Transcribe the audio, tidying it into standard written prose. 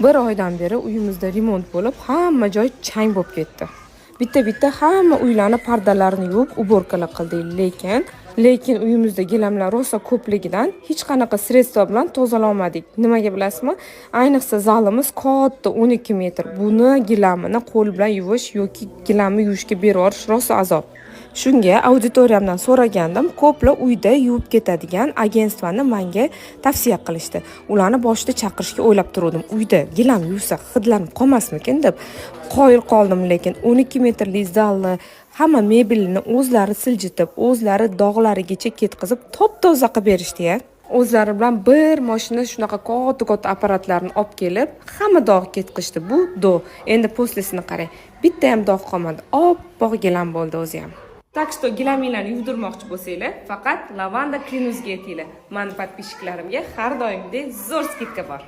Bir oydan beri uyimizda remont bo'lib, hamma joy chang bo'lib ketdi. Bitta hamma uylarni pardalarini yuvib, uborkalar qildik, lekin uyimizda gilamlar rosa ko'pligidan hech qanaqa sredstva bilan tozalamadik. Nimaga bilasizmi? Ayniqsa zalimiz katta 12 metr. Buni gilamini qo'l bilan yuvish yoki gilamni yuvishga berib rosa azob. Shunga auditoriyamdan so'ragandim, ko'plar uyda yuvib ketadigan agentstvani menga tavsiya qilishdi. Ularni boshida chaqirishga o'ylab turdim. Uyda gilam yuvsa hidlanib qolmasmikin deb qoyil qoldim, lekin 12 metrli zalni hamma mebelini o'zlari siljitib, o'zlari dog'larigacha ketkizib, top-toza qilib berishdi-ya. O'zlari bilan bir mashina shunaqa katta apparatlarni olib kelib, hamma dog' ketkizdi. Bu do. Endi poslesini qarang. Bitta ham dog' qolmadi. Oppoq gilam bo'ldi o'zi ham. Так что gilaminglarni yuvdirmoqchi bo'lsanglar, faqat Lavanda Klinuzga yetinglar. Mani podpishchiklarimga har doimgidek zo'r skidka bor.